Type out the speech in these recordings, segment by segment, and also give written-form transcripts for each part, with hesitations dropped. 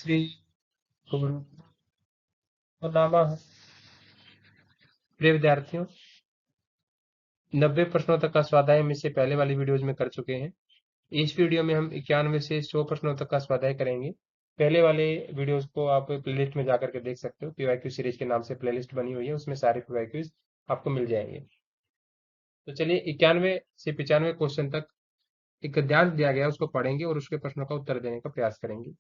श्री गुरुभ्यो नमः। प्रिय विद्यार्थियों, 90 प्रश्नों तक का स्वाध्याय हम इससे पहले वाली वीडियोज में कर चुके हैं। इस वीडियो में हम 91 से 100 प्रश्नों तक का स्वाध्याय करेंगे। पहले वाले वीडियोज को आप प्लेलिस्ट में जाकर के देख सकते हो। पीवाईक्यू सीरीज के नाम से प्लेलिस्ट बनी हुई है, उसमें सारे पीवाईक्यूज आपको मिल जाएंगे। तो चलिए 91 से 95 क्वेश्चन तक एक गद्यांश दिया गया, उसको पढ़ेंगे और उसके प्रश्नों का उत्तर देने का प्रयास करेंगे।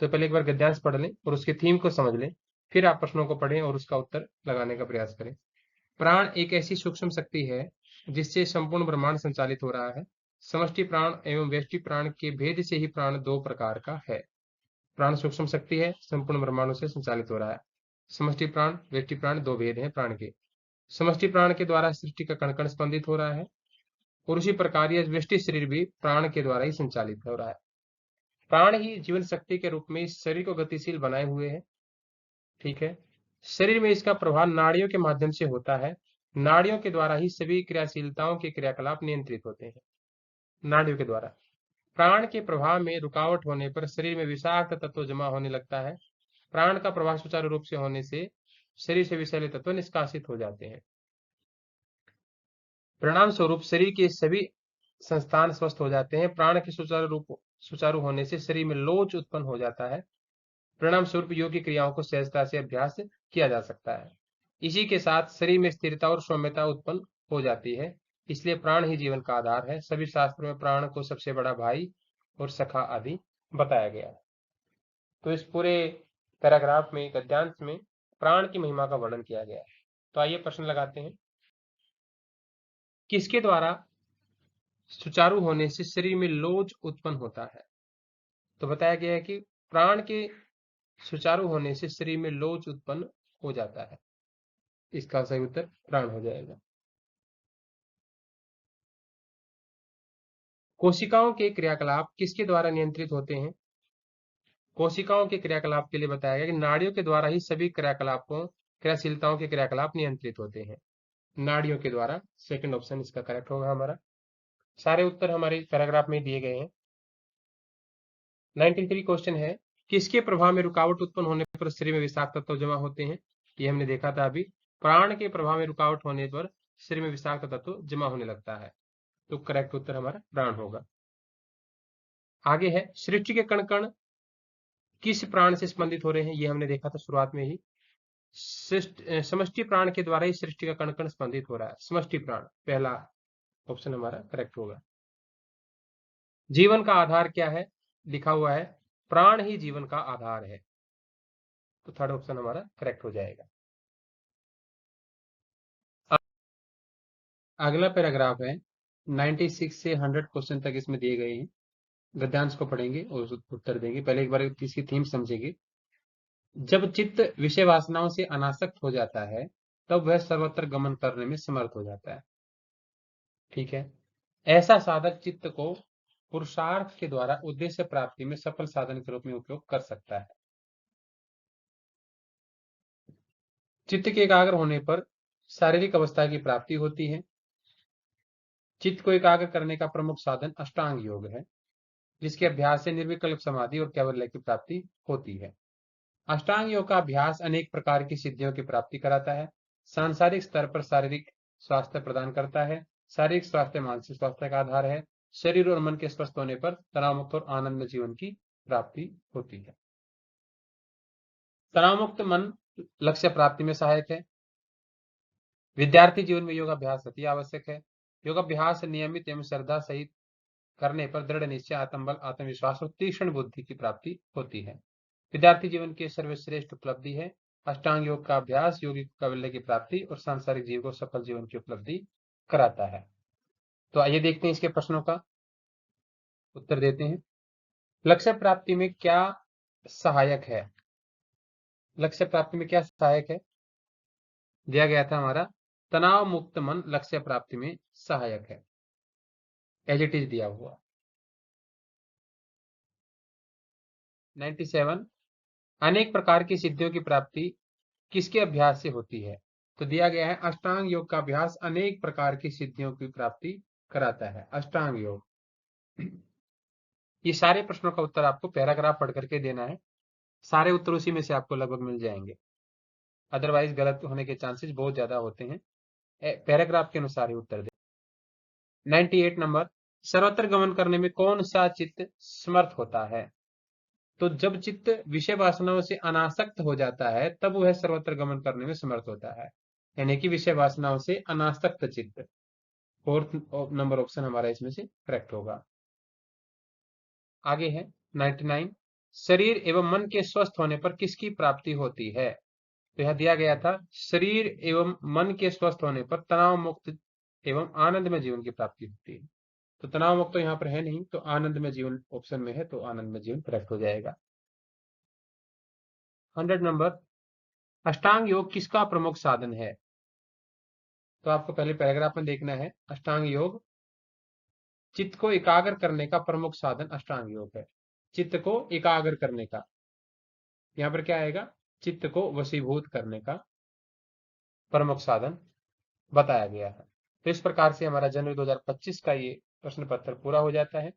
तो पहले एक बार गद्यांश पढ़ लें और उसके थीम को समझ लें, फिर आप प्रश्नों को पढ़ें और उसका उत्तर लगाने का प्रयास करें। प्राण एक ऐसी सूक्ष्म शक्ति है जिससे संपूर्ण ब्रह्मांड संचालित हो रहा है। समष्टि प्राण एवं व्यष्टि प्राण के भेद से ही प्राण दो प्रकार का है। प्राण सूक्ष्म शक्ति है, संपूर्ण ब्रह्मांडों से संचालित हो रहा है। समष्टि प्राण, व्यष्टि प्राण, दो भेद हैं प्राण के। समष्टि प्राण के द्वारा सृष्टि का कण कण स्पंदित हो रहा है और उसी प्रकार यह व्यष्टि शरीर भी प्राण के द्वारा ही संचालित हो रहा है। प्राण ही जीवन शक्ति के रूप में इस शरीर को गतिशील बनाए हुए है। ठीक है। शरीर में इसका प्रभाव नाड़ियों के माध्यम से होता है। नाड़ियों के द्वारा ही सभी क्रियाशीलताओं के क्रियाकलाप नियंत्रित होते हैं। नाड़ियों के द्वारा प्राण के प्रभाव में रुकावट होने पर शरीर में विषाक्त तत्व जमा होने लगता है। प्राण का प्रवाह सुचारू रूप से होने से शरीर से विषैले तत्व निष्कासित हो जाते हैं। परिणाम स्वरूप शरीर के सभी संस्थान स्वस्थ हो जाते हैं। प्राण के सुचारू होने से शरीर में लोच उत्पन्न हो जाता है। परिणाम स्वरूप योग की क्रियाओं को सहजता से अभ्यास किया जा सकता है। इसी के साथ शरीर में स्थिरता और सौम्यता उत्पन्न हो जाती है। इसलिए प्राण ही जीवन का आधार है। सभी शास्त्रों में प्राण को सबसे बड़ा भाई और सखा आदि बताया गया है। तो इस पूरे पैराग्राफ में, गद्यांश में प्राण की महिमा का वर्णन किया गया है। तो आइए प्रश्न लगाते हैं। किसके द्वारा सुचारू होने से शरीर में लोच उत्पन्न होता है? तो बताया गया है कि प्राण के सुचारू होने से शरीर में लोच उत्पन्न हो जाता है। इसका सही उत्तर प्राण हो जाएगा। कोशिकाओं के क्रियाकलाप किसके द्वारा नियंत्रित होते हैं? कोशिकाओं के क्रियाकलाप के लिए बताया गया कि नाड़ियों के द्वारा ही सभी क्रियाशीलताओं के क्रियाकलाप नियंत्रित होते हैं। नाड़ियों के द्वारा, सेकंड ऑप्शन इसका करेक्ट होगा हमारा। सारे उत्तर हमारे पैराग्राफ में दिए गए हैं। 93 क्वेश्चन है, किसके प्रभाव में रुकावट उत्पन्न होने पर शरीर में विषाक्त तत्व जमा होते हैं? ये हमने देखा था अभी। प्राण के प्रभाव में रुकावट होने पर शरीर में विषाक्त तत्व जमा होने लगता है। तो करेक्ट उत्तर हमारा प्राण होगा। आगे है, सृष्टि के कण कण किस प्राण से संबंधित हो रहे हैं? ये हमने देखा था शुरुआत में ही। समष्टि प्राण के द्वारा ही सृष्टि का कण कण स्पंदित हो रहा है। समष्टि प्राण, पहला ऑप्शन हमारा करेक्ट होगा। जीवन का आधार क्या है? लिखा हुआ है प्राण ही जीवन का आधार है। तो थर्ड ऑप्शन हमारा करेक्ट हो जाएगा। अगला पैराग्राफ है, 96 से 100 क्वेश्चन तक इसमें दिए गए हैं। गद्यांश को पढ़ेंगे और उत्तर देंगे। पहले एक बार इसकी थीम समझेंगे। जब चित्त विषय वासनाओं से अनासक्त हो जाता है तब वह सर्वत्र गमन करने में समर्थ हो जाता है। ठीक है। ऐसा साधक चित्त को पुरुषार्थ के द्वारा उद्देश्य प्राप्ति में सफल साधन के रूप में उपयोग कर सकता है। चित्त के एकाग्र होने पर शारीरिक अवस्था की प्राप्ति होती है। चित्त को एकाग्र करने का प्रमुख साधन अष्टांग योग है, जिसके अभ्यास से निर्विकल्प समाधि और कैवल्य की प्राप्ति होती है। अष्टांग योग का अभ्यास अनेक प्रकार की सिद्धियों की प्राप्ति कराता है। सांसारिक स्तर पर शारीरिक स्वास्थ्य प्रदान करता है। शारीरिक स्वास्थ्य मानसिक स्वास्थ्य का आधार है। शरीर और मन के स्वस्थ होने पर तनावमुक्त और आनंद जीवन की प्राप्ति होती है। तनावमुक्त मन लक्ष्य प्राप्ति में सहायक है। विद्यार्थी जीवन में योगाभ्यास अति आवश्यक है। योगाभ्यास नियमित एवं श्रद्धा सहित करने पर दृढ़ निश्चय, आत्मबल, आत्मविश्वास और तीक्ष्ण बुद्धि की प्राप्ति होती है। विद्यार्थी जीवन की सर्वश्रेष्ठ उपलब्धि है। अष्टांग योग का अभ्यास योगिक कैवल्य की प्राप्ति और सांसारिक जीवन को सफल जीवन की उपलब्धि कराता है। तो आइए देखते हैं इसके प्रश्नों का उत्तर देते हैं। लक्ष्य प्राप्ति में क्या सहायक है? लक्ष्य प्राप्ति में क्या सहायक है? दिया गया था हमारा तनाव मुक्त मन लक्ष्य प्राप्ति में सहायक है। एज इट इज दिया हुआ। 97, अनेक प्रकार की सिद्धियों की प्राप्ति किसके अभ्यास से होती है? तो दिया गया है अष्टांग योग का अभ्यास अनेक प्रकार की सिद्धियों की प्राप्ति कराता है। अष्टांग योग। ये सारे प्रश्नों का उत्तर आपको पैराग्राफ पढ़ करके देना है। सारे उत्तर उसी में से आपको लगभग मिल जाएंगे, अदरवाइज गलत होने के चांसेस बहुत ज्यादा होते हैं। पैराग्राफ के अनुसार ही उत्तर दे। 98 नंबर, सर्वत्र गमन करने में कौन सा चित्त समर्थ होता है? तो जब चित्त विषय वासनाओं से अनासक्त हो जाता है तब वह सर्वत्र गमन करने में समर्थ होता है, यानी कि विषय वासनाओं से अनासक्त चित्त। फोर्थ नंबर ऑप्शन हमारा इसमें से करेक्ट होगा। आगे है 99, शरीर एवं मन के स्वस्थ होने पर किसकी प्राप्ति होती है? तो यह दिया गया था, शरीर एवं मन के स्वस्थ होने पर तनाव मुक्त एवं आनंदमय जीवन की प्राप्ति होती है। तो तनाव मुक्त तो यहाँ पर है नहीं, तो आनंदमय जीवन ऑप्शन में है, तो आनंदमय जीवन करेक्ट हो जाएगा। 100 नंबर, अष्टांग योग किसका प्रमुख साधन है? तो आपको पहले पैराग्राफ में देखना है, अष्टांग योग चित्त को एकाग्र करने का प्रमुख साधन अष्टांग योग है। चित्त को एकाग्र करने का, यहाँ पर क्या आएगा, चित्त को वशीभूत करने का प्रमुख साधन बताया गया है। तो इस प्रकार से हमारा जनवरी 2025 का ये प्रश्न पत्र पूरा हो जाता है।